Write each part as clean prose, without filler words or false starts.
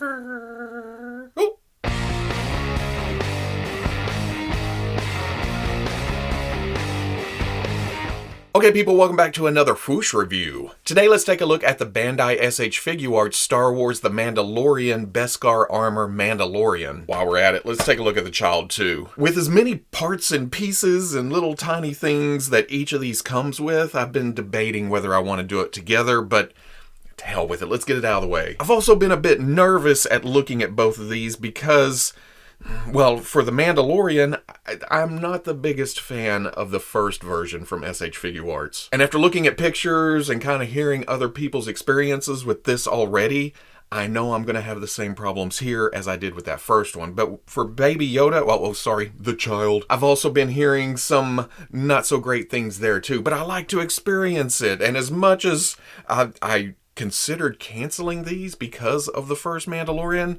Oh. Okay people, welcome back to another Fwoosh review. Today let's take a look at the Bandai S.H. Figuarts Star Wars The Mandalorian Beskar Armor Mandalorian. While we're at it, let's take a look at the child too. With as many parts and pieces and little tiny things that each of these comes with, I've been debating whether I want to do it together, but to hell with it, let's get it out of the way. I've also been a bit nervous at looking at both of these because, well, for the Mandalorian, I'm not the biggest fan of the first version from S.H. Figuarts. And after looking at pictures and kind of hearing other people's experiences with this already, I know I'm going to have the same problems here as I did with that first one. But for Baby Yoda, the child, I've also been hearing some not so great things there too. But I like to experience it. And as much as I considered canceling these because of the first Mandalorian,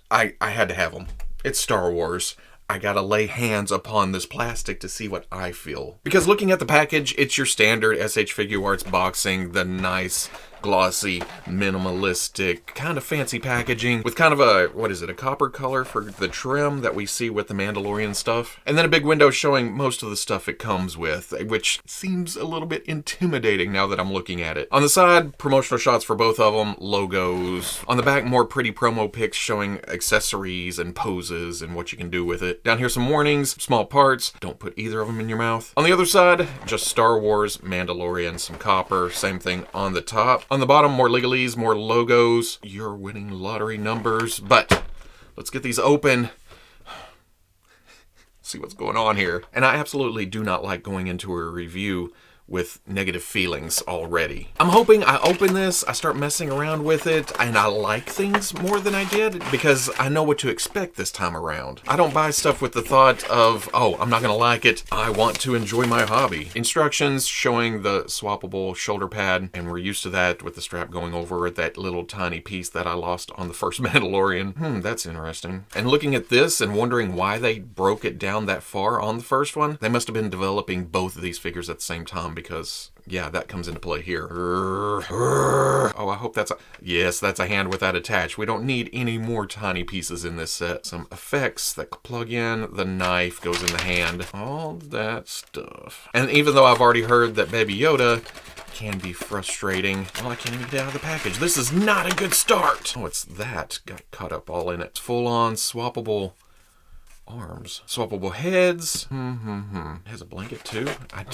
I had to have them. It's Star Wars. I gotta lay hands upon this plastic to see what I feel. Because looking at the package, it's your standard S.H. Figuarts boxing, the nice, glossy, minimalistic, kind of fancy packaging with kind of a, a copper color for the trim that we see with the Mandalorian stuff. And then a big window showing most of the stuff it comes with, which seems a little bit intimidating now that I'm looking at it. On the side, promotional shots for both of them, logos. On the back, more pretty promo pics showing accessories and poses and what you can do with it. Down here, some warnings, small parts, don't put either of them in your mouth. On the other side, just Star Wars, Mandalorian, some copper, same thing on the top. On the bottom, more legalese, more logos, your winning lottery numbers, but let's get these open. See what's going on here. And I absolutely do not like going into a review with negative feelings already. I'm hoping I open this, I start messing around with it, and I like things more than I did because I know what to expect this time around. I don't buy stuff with the thought of, oh, I'm not gonna like it, I want to enjoy my hobby. Instructions showing the swappable shoulder pad, and we're used to that with the strap going over that little tiny piece that I lost on the first Mandalorian. That's interesting. And looking at this and wondering why they broke it down that far on the first one, they must have been developing both of these figures at the same time, because yeah, that comes into play here. Oh, I hope that's yes, that's a hand with that attached. We don't need any more tiny pieces in this set. Some effects that plug in, the knife goes in the hand, all that stuff. And even though I've already heard that Baby Yoda can be frustrating, well, I can't even get out of the package. This is not a good start. Oh, it's that. Got caught up all in it. Full on swappable arms. Swappable heads. Has a blanket too. I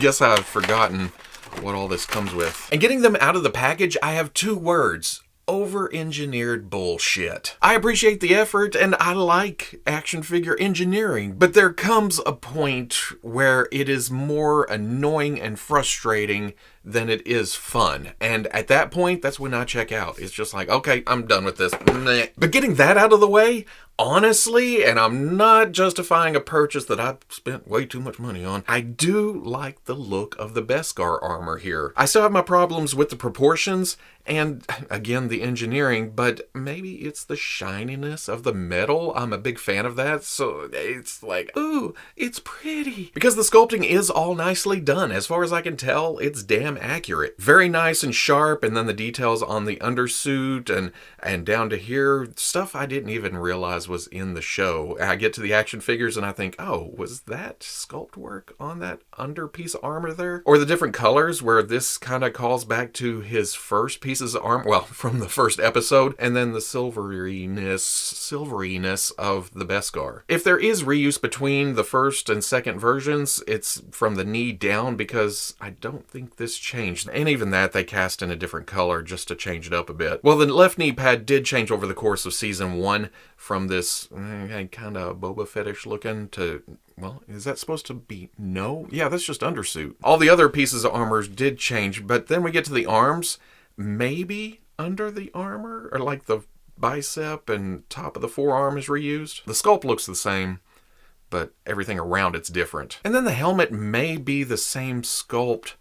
guess I've forgotten what all this comes with. And getting them out of the package, I have two words. Over-engineered bullshit. I appreciate the effort and I like action figure engineering, but there comes a point where it is more annoying and frustrating than it is fun. And at that point, that's when I check out. It's just like, okay, I'm done with this. Meh. But getting that out of the way, honestly, and I'm not justifying a purchase that I've spent way too much money on, I do like the look of the Beskar armor here. I still have my problems with the proportions and, again, the engineering, but maybe it's the shininess of the metal. I'm a big fan of that, so it's like, ooh, it's pretty. Because the sculpting is all nicely done. As far as I can tell, it's damn accurate. Very nice and sharp, and then the details on the undersuit and down to here, stuff I didn't even realize was in the show. I get to the action figures and I think, oh, was that sculpt work on that underpiece armor there? Or the different colors where this kind of calls back to his first pieces of armor, well, from the first episode, and then the silveriness of the Beskar. If there is reuse between the first and second versions, it's from the knee down because I don't think this changed. And even that, they cast in a different color just to change it up a bit. Well, the left knee pad did change over the course of season 1 from this kind of Boba Fettish looking to, well, is that supposed to be? No? Yeah, that's just undersuit. All the other pieces of armor did change, but then we get to the arms, maybe under the armor, or like the bicep and top of the forearm is reused. The sculpt looks the same, but everything around it's different. And then the helmet may be the same sculpt,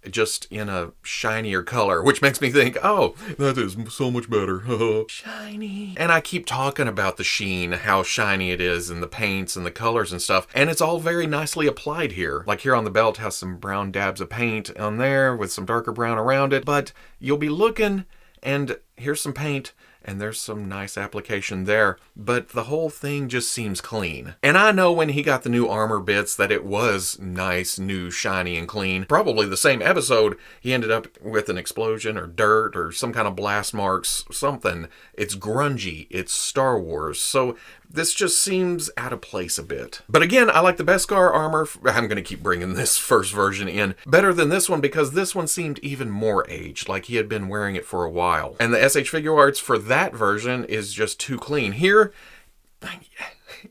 just in a shinier color, which makes me think, oh, that is so much better. Shiny. And I keep talking about the sheen, how shiny it is, and the paints and the colors and stuff, and it's all very nicely applied here. Like here on the belt has some brown dabs of paint on there with some darker brown around it, but you'll be looking and here's some paint, and there's some nice application there, but the whole thing just seems clean. And I know when he got the new armor bits that it was nice, new, shiny, and clean. Probably the same episode, he ended up with an explosion or dirt or some kind of blast marks, something. It's grungy, it's Star Wars, so this just seems out of place a bit. But again, I like the Beskar armor. I'm going to keep bringing this first version in. Better than this one because this one seemed even more aged, like he had been wearing it for a while. And the S.H. Figuarts for that version is just too clean. Here,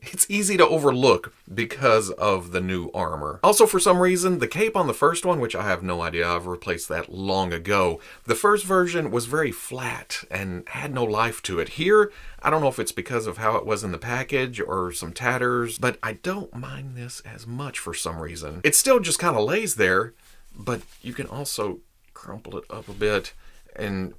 it's easy to overlook because of the new armor. Also, for some reason, the cape on the first one, which I have no idea, I've replaced that long ago. The first version was very flat and had no life to it. Here, I don't know if it's because of how it was in the package or some tatters, but I don't mind this as much for some reason. It still just kind of lays there, but you can also crumple it up a bit, and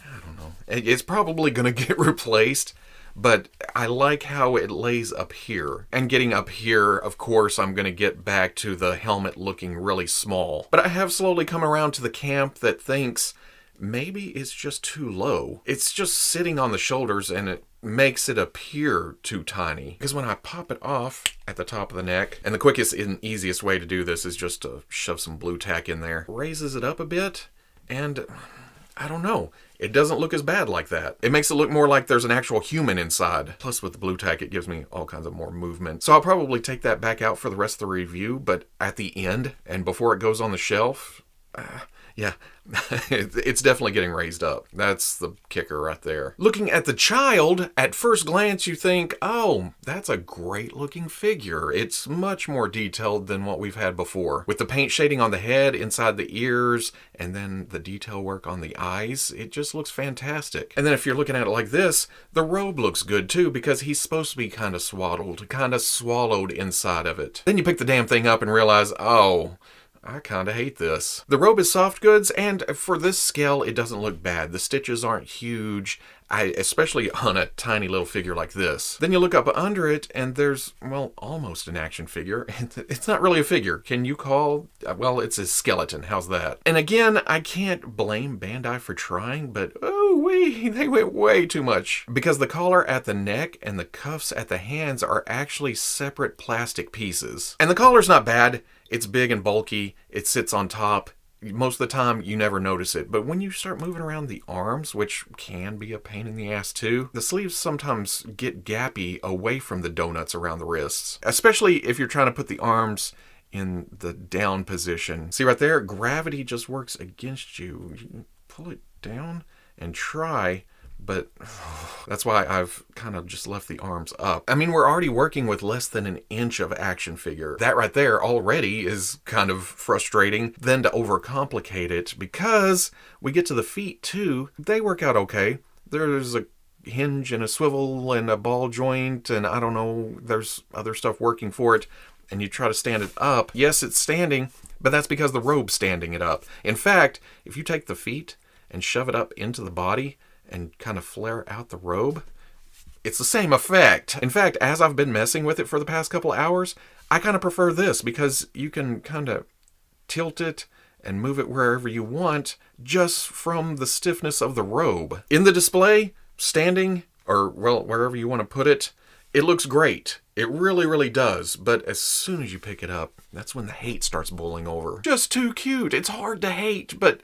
I don't know. It's probably going to get replaced. But I like how it lays up here. And getting up here, of course, I'm going to get back to the helmet looking really small. But I have slowly come around to the camp that thinks maybe it's just too low. It's just sitting on the shoulders and it makes it appear too tiny. Because when I pop it off at the top of the neck, and the quickest and easiest way to do this is just to shove some blue tack in there, raises it up a bit, and I don't know. It doesn't look as bad like that. It makes it look more like there's an actual human inside. Plus with the blue tack, it gives me all kinds of more movement. So I'll probably take that back out for the rest of the review, but at the end and before it goes on the shelf, yeah, it's definitely getting raised up. That's the kicker right there. Looking at the child, at first glance you think, oh, that's a great looking figure. It's much more detailed than what we've had before. With the paint shading on the head, inside the ears, and then the detail work on the eyes, it just looks fantastic. And then if you're looking at it like this, the robe looks good too, because he's supposed to be kind of swaddled, kind of swallowed inside of it. Then you pick the damn thing up and realize, oh, I kind of hate this. The robe is soft goods, and for this scale, it doesn't look bad. The stitches aren't huge, especially on a tiny little figure like this. Then you look up under it, and there's, well, almost an action figure. It's not really a figure. Can you call, well, it's a skeleton. How's that? And again, I can't blame Bandai for trying, but they went way too much. Because the collar at the neck and the cuffs at the hands are actually separate plastic pieces. And the collar's not bad. It's big and bulky. It sits on top. Most of the time, you never notice it. But when you start moving around the arms, which can be a pain in the ass too, the sleeves sometimes get gappy away from the donuts around the wrists. Especially if you're trying to put the arms in the down position. See right there? Gravity just works against you. You pull it down and try, but that's why I've kind of just left the arms up. I mean, we're already working with less than an inch of action figure. That right there already is kind of frustrating. Then to overcomplicate it, because we get to the feet too, they work out okay. There's a hinge and a swivel and a ball joint, and I don't know, there's other stuff working for it. And you try to stand it up. Yes, it's standing, but that's because the robe's standing it up. In fact, if you take the feet and shove it up into the body and kind of flare out the robe, it's the same effect. In fact, as I've been messing with it for the past couple hours, I kind of prefer this because you can kind of tilt it and move it wherever you want just from the stiffness of the robe. In the display, standing, or well, wherever you want to put it, it looks great. It really, really does. But as soon as you pick it up, that's when the hate starts boiling over. Just too cute. It's hard to hate, but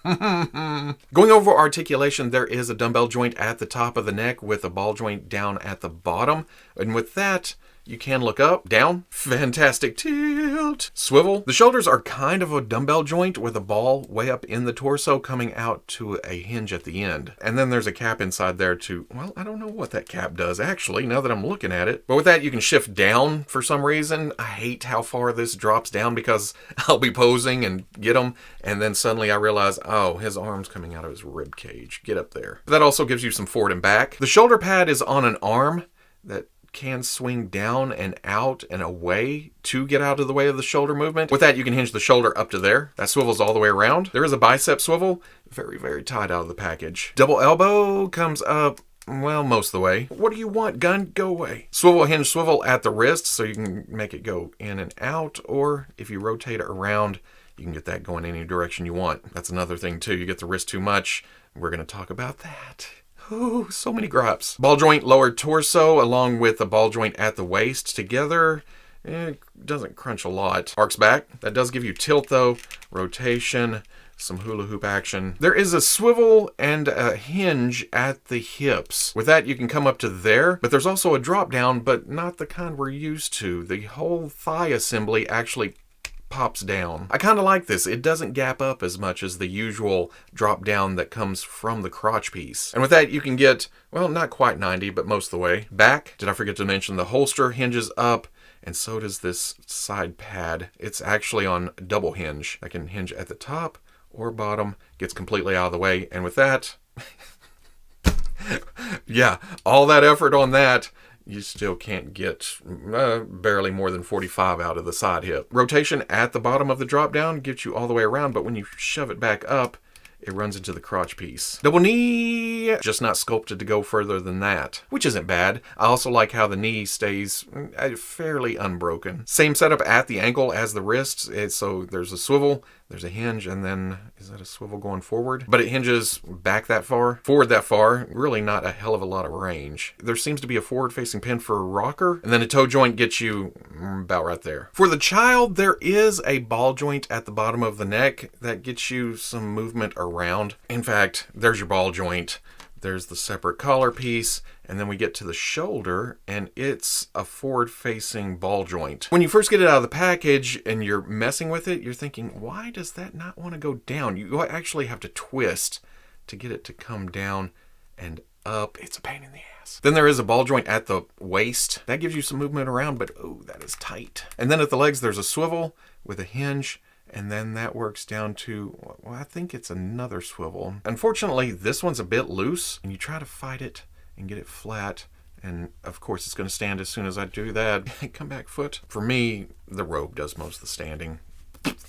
going over articulation, there is a dumbbell joint at the top of the neck with a ball joint down at the bottom. And with that, you can look up, down, fantastic tilt, swivel. The shoulders are kind of a dumbbell joint with a ball way up in the torso coming out to a hinge at the end. And then there's a cap inside there too. Well, I don't know what that cap does actually, now that I'm looking at it. But with that, you can shift down for some reason. I hate how far this drops down because I'll be posing and get them, and then suddenly I realize, oh, his arm's coming out of his rib cage. Get up there. That also gives you some forward and back. The shoulder pad is on an arm that can swing down and out and away to get out of the way of the shoulder movement. With that, you can hinge the shoulder up to there. That swivels all the way around. There is a bicep swivel, very, very tight out of the package. Double elbow comes up, well, most of the way. What do you want, gun? Go away. Swivel hinge swivel at the wrist, so you can make it go in and out, or if you rotate it around, you can get that going any direction you want. That's another thing too. You get the wrist too much, we're going to talk about that. Oh, so many gripes. Ball joint lower torso along with the ball joint at the waist together. It doesn't crunch a lot. Arcs back. That does give you tilt though. Rotation. Some hula hoop action. There is a swivel and a hinge at the hips. With that, you can come up to there, but there's also a drop down, but not the kind we're used to. The whole thigh assembly actually pops down. I kind of like this. It doesn't gap up as much as the usual drop down that comes from the crotch piece. And with that, you can get, well, not quite 90, but most of the way. Back, did I forget to mention the holster hinges up, and so does this side pad. It's actually on double hinge. I can hinge at the top or bottom, gets completely out of the way. And with that, yeah, all that effort on that, you still can't get barely more than 45 out of the side hip. Rotation at the bottom of the drop down gets you all the way around, but when you shove it back up, it runs into the crotch piece. Double knee, just not sculpted to go further than that, which isn't bad. I also like how the knee stays fairly unbroken. Same setup at the ankle as the wrists. So there's a swivel, there's a hinge, and then, is that a swivel going forward? But it hinges back that far, forward that far, really not a hell of a lot of range. There seems to be a forward-facing pin for a rocker, and then a toe joint gets you about right there. For the child, there is a ball joint at the bottom of the neck that gets you some movement around. In fact, there's your ball joint. There's the separate collar piece, and then we get to the shoulder, and it's a forward-facing ball joint. When you first get it out of the package and you're messing with it, you're thinking, why does that not want to go down? You actually have to twist to get it to come down and up. It's a pain in the ass. Then there is a ball joint at the waist. That gives you some movement around, but oh, that is tight. And then at the legs, there's a swivel with a hinge, and then that works down to, well, I think it's another swivel. Unfortunately, this one's a bit loose, and you try to fight it and get it flat, and of course it's going to stand as soon as I do that. Come back foot. For me, the robe does most of the standing.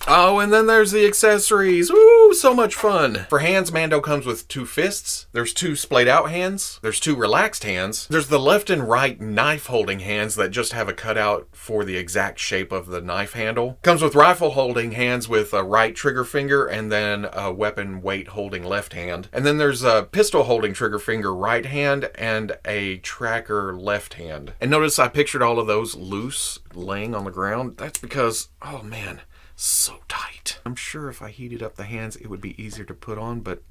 Oh, and then there's the accessories. Ooh, so much fun. For hands, Mando comes with 2 fists. There's 2 splayed out hands. There's 2 relaxed hands. There's the left and right knife holding hands that just have a cutout for the exact shape of the knife handle. Comes with rifle holding hands with a right trigger finger and then a weapon weight holding left hand. And then there's a pistol holding trigger finger right hand and a tracker left hand. And notice I pictured all of those loose laying on the ground. That's because, oh man, so tight. I'm sure if I heated up the hands, it would be easier to put on, but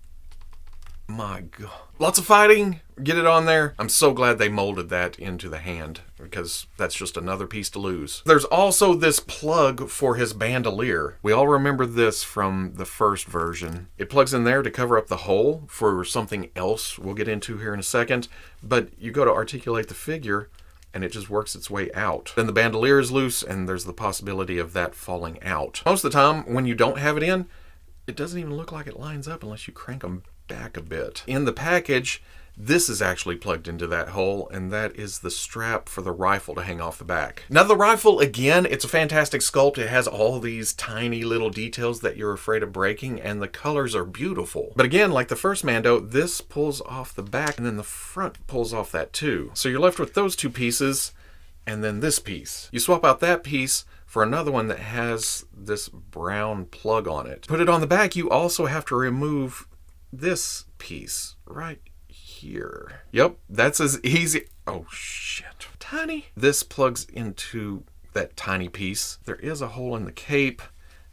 my God. Lots of fighting, get it on there. I'm so glad they molded that into the hand because that's just another piece to lose. There's also this plug for his bandolier. We all remember this from the first version. It plugs in there to cover up the hole for something else we'll get into here in a second, but you go to articulate the figure and it just works its way out. Then the bandolier is loose, and there's the possibility of that falling out. Most of the time, when you don't have it in, it doesn't even look like it lines up unless you crank them back a bit. In the package, this is actually plugged into that hole, and that is the strap for the rifle to hang off the back. Now the rifle, again, it's a fantastic sculpt. It has all these tiny little details that you're afraid of breaking, and the colors are beautiful. But again, like the first Mando, this pulls off the back, and then the front pulls off that too. So you're left with those 2 pieces, and then this piece. You swap out that piece for another one that has this brown plug on it. Put it on the back, you also have to remove this piece right here. Yep, that's as easy. Oh shit. Tiny. This plugs into that tiny piece. There is a hole in the cape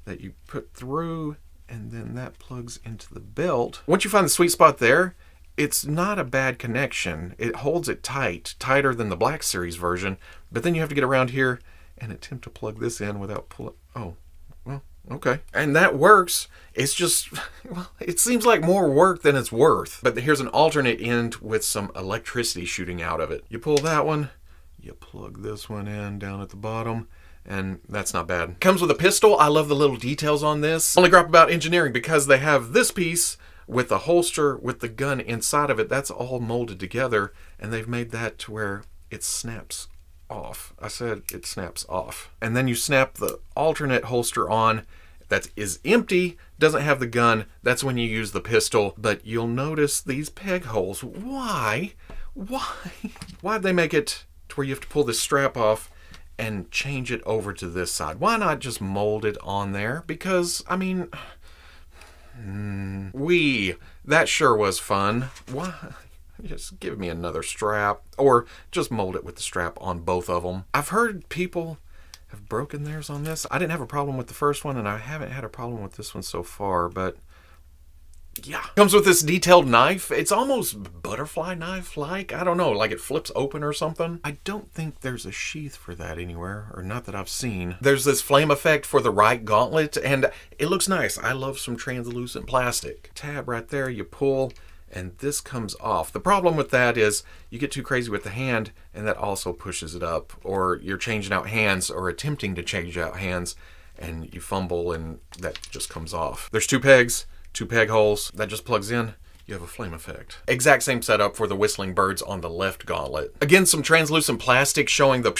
that you put through, and then that plugs into the belt. Once you find the sweet spot there, it's not a bad connection. It holds it tight, tighter than the Black Series version, but then you have to get around here and attempt to plug this in without pulling. Oh, well, okay. And that works. It's just, well, it seems like more work than it's worth. But here's an alternate end with some electricity shooting out of it. You pull that one, you plug this one in down at the bottom, and that's not bad. Comes with a pistol. I love the little details on this. Only gripe about engineering because they have this piece with the holster with the gun inside of it. That's all molded together, and they've made that to where it snaps off. I said it snaps off. And then you snap the alternate holster on that is empty, doesn't have the gun. That's when you use the pistol. But you'll notice these peg holes. Why? Why'd they make it to where you have to pull this strap off and change it over to this side? Why not just mold it on there? Because, I mean, that sure was fun. Why? just give me another strap, or just mold it with the strap on both of them. I've heard people have broken theirs on this. I didn't have a problem with the first one, and I haven't had a problem with this one so far, but yeah. Comes with this detailed knife. It's almost butterfly knife-like. I don't know, like it flips open or something. I don't think there's a sheath for that anywhere, or not that I've seen. There's this flame effect for the right gauntlet, and it looks nice. I love some translucent plastic. Tab right there, you pull, and this comes off. The problem with that is you get too crazy with the hand, and that also pushes it up. Or you're changing out hands, or attempting to change out hands, and you fumble, and that just comes off. There's 2 pegs. 2 peg holes, that just plugs in, you have a flame effect. Exact same setup for the whistling birds on the left gauntlet. Again, some translucent plastic showing the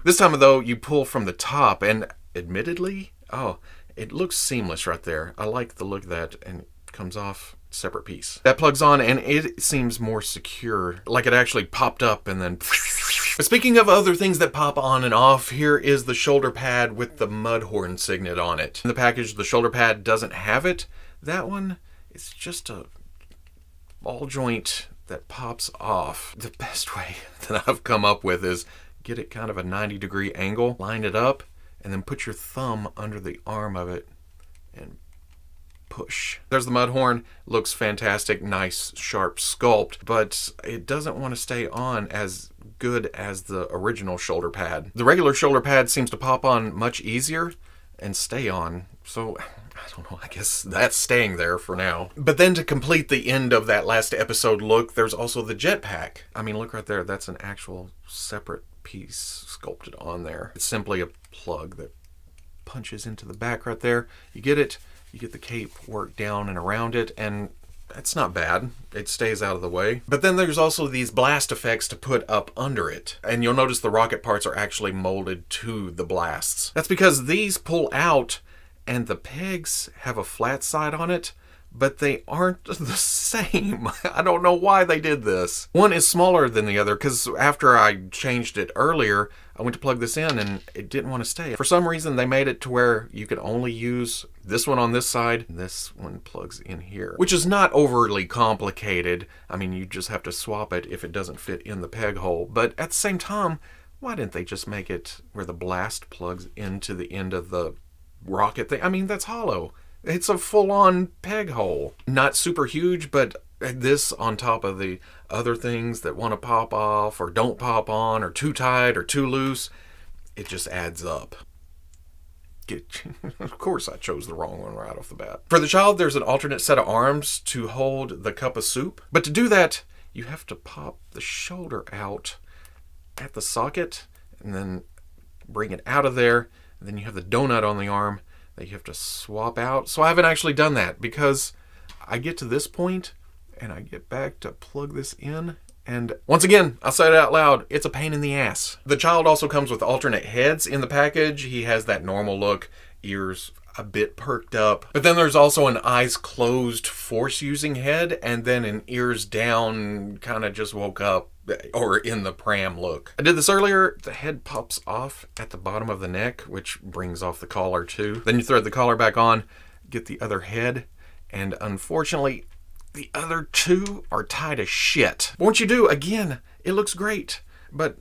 this time though, you pull from the top, and admittedly, oh, it looks seamless right there. I like the look of that, and it comes off separate piece. That plugs on, and it seems more secure, like it actually popped up and then... Speaking of other things that pop on and off, here is the shoulder pad with the Mudhorn signet on it. In the package, the shoulder pad doesn't have it. That one is just a ball joint that pops off. The best way that I've come up with is get it kind of a 90-degree angle, line it up, and then put your thumb under the arm of it and push. There's the Mudhorn. Looks fantastic, nice, sharp sculpt, but it doesn't want to stay on as good as the original shoulder pad. The regular shoulder pad seems to pop on much easier and stay on, so I don't know, I guess that's staying there for now. But then to complete the end of that last episode look, there's also the jetpack. I mean, look right there, that's an actual separate piece sculpted on there. It's simply a plug that punches into the back right there. You get it, you get the cape worked down and around it, and it's not bad. It stays out of the way. But then there's also these blast effects to put up under it. And you'll notice the rocket parts are actually molded to the blasts. That's because these pull out and the pegs have a flat side on it, but they aren't the same. I don't know why they did this. One is smaller than the other because after I changed it earlier, I went to plug this in and it didn't want to stay. For some reason, they made it to where you could only use this one on this side, and this one plugs in here, which is not overly complicated. I mean, you just have to swap it if it doesn't fit in the peg hole. But at the same time, why didn't they just make it where the blast plugs into the end of the rocket thing? I mean, that's hollow. It's a full-on peg hole. Not super huge, but this on top of the other things that want to pop off or don't pop on or too tight or too loose, it just adds up. Of course I chose the wrong one right off the bat. For the child, there's an alternate set of arms to hold the cup of soup. But to do that, you have to pop the shoulder out at the socket and then bring it out of there. And then you have the donut on the arm that you have to swap out. So I haven't actually done that because I get to this point and I get back to plug this in, and once again, I'll say it out loud, it's a pain in the ass. The child also comes with alternate heads in the package. He has that normal look, ears a bit perked up, but then there's also an eyes closed force using head, and then an ears down kind of just woke up or in the pram look. I did this earlier. The head pops off at the bottom of the neck, which brings off the collar too. Then you thread the collar back on, get the other head, and unfortunately the other two are tied as shit. But once you do, again, it looks great. But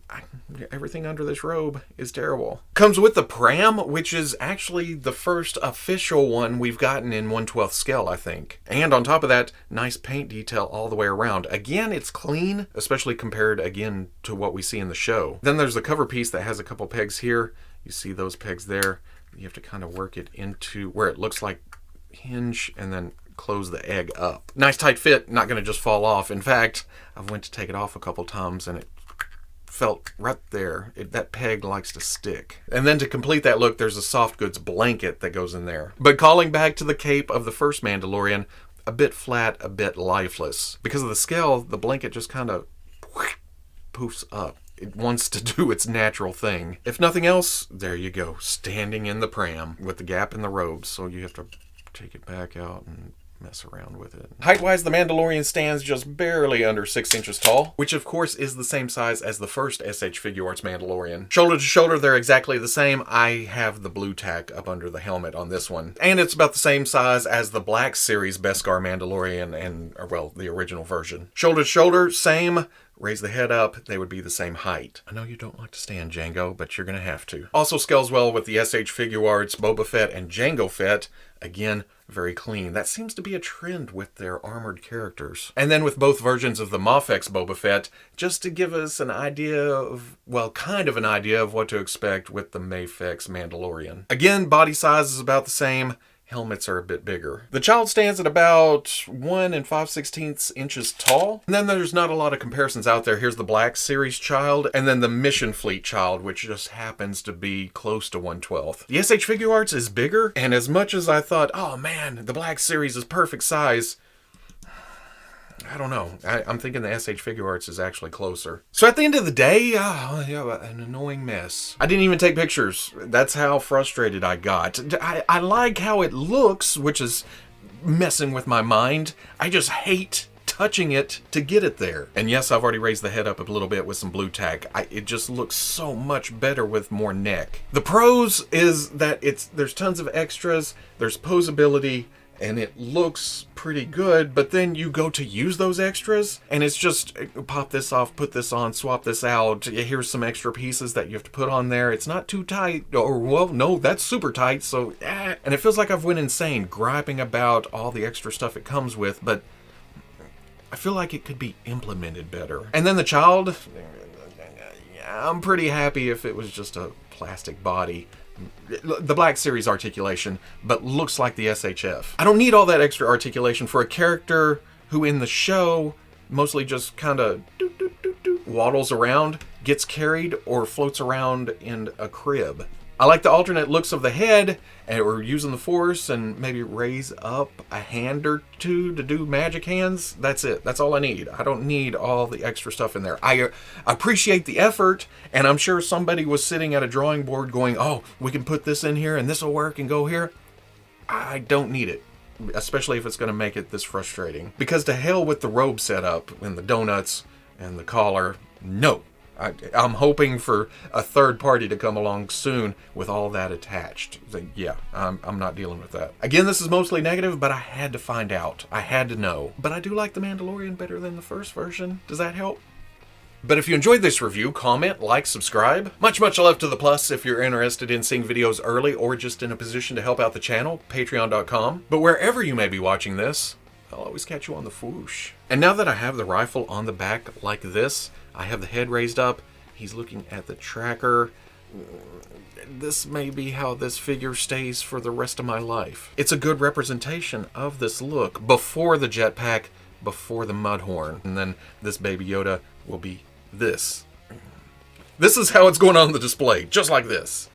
everything under this robe is terrible. Comes with the pram, which is actually the first official one we've gotten in 1/12 scale, I think. And on top of that, nice paint detail all the way around. Again, it's clean, especially compared, again, to what we see in the show. Then there's the cover piece that has a couple pegs here. You see those pegs there. You have to kind of work it into where it looks like hinge and then close the egg up. Nice tight fit, not going to just fall off. In fact, I went to take it off a couple times and it felt right there. That peg likes to stick. And then to complete that look, there's a soft goods blanket that goes in there. But calling back to the cape of the first Mandalorian, a bit flat, a bit lifeless. Because of the scale, the blanket just kind of poofs up. It wants to do its natural thing. If nothing else, there you go, standing in the pram with the gap in the robe. So you have to take it back out and mess around with it. Height-wise, the Mandalorian stands just barely under 6 inches tall, which of course is the same size as the first S.H. Figuarts Mandalorian. Shoulder to shoulder, they're exactly the same. I have the blue tack up under the helmet on this one. And it's about the same size as the Black Series Beskar Mandalorian and, well, the original version. Shoulder to shoulder, same. Raise the head up, they would be the same height. I know you don't like to stand Django, but you're gonna have to. Also scales well with the S.H. Figuarts, Boba Fett, and Jango Fett. Again, very clean. That seems to be a trend with their armored characters. And then with both versions of the Mafex Boba Fett, just to give us an idea of, well, kind of an idea of what to expect with the Mafex Mandalorian. Again, body size is about the same. Helmets are a bit bigger. The child stands at about 1 5/16 inches tall. And then there's not a lot of comparisons out there. Here's the Black Series child, and then the Mission Fleet child, which just happens to be close to 1/12. The S.H. Figuarts is bigger, and as much as I thought, oh man, the Black Series is perfect size, I don't know. I'm thinking the S.H. Figuarts is actually closer. So at the end of the day, an annoying mess. I didn't even take pictures. That's how frustrated I got. I like how it looks, which is messing with my mind. I just hate touching it to get it there. And yes, I've already raised the head up a little bit with some blue tack. It just looks so much better with more neck. The pros is that there's tons of extras, there's posability, and it looks pretty good, but then you go to use those extras, and it's just pop this off, put this on, swap this out. Here's some extra pieces that you have to put on there. It's not too tight, or well, no, that's super tight, so and it feels like I've went insane griping about all the extra stuff it comes with, but I feel like it could be implemented better. And then the child, I'm pretty happy if it was just a plastic body. The Black Series articulation, but looks like the SHF. I don't need all that extra articulation for a character who in the show mostly just kind of waddles around, gets carried, or floats around in a crib. I like the alternate looks of the head, and we're using the Force and maybe raise up a hand or two to do magic hands. That's it. That's all I need. I don't need all the extra stuff in there. I appreciate the effort, and I'm sure somebody was sitting at a drawing board going, oh, we can put this in here and this will work and go here. I don't need it, especially if it's going to make it this frustrating. Because to hell with the robe setup and the donuts and the collar, no. I'm hoping for a third party to come along soon with all that attached. Yeah, I'm not dealing with that. Again, this is mostly negative, but I had to find out. I had to know. But I do like the Mandalorian better than the first version. Does that help? But if you enjoyed this review, comment, like, subscribe. Much love to the plus if you're interested in seeing videos early or just in a position to help out the channel, patreon.com. But wherever you may be watching this, I'll always catch you on the Fwoosh. And now that I have the rifle on the back like this, I have the head raised up, he's looking at the tracker. This may be how this figure stays for the rest of my life. It's a good representation of this look before the jetpack, before the mudhorn, and then this baby Yoda will be this. This is how it's going on the display, just like this.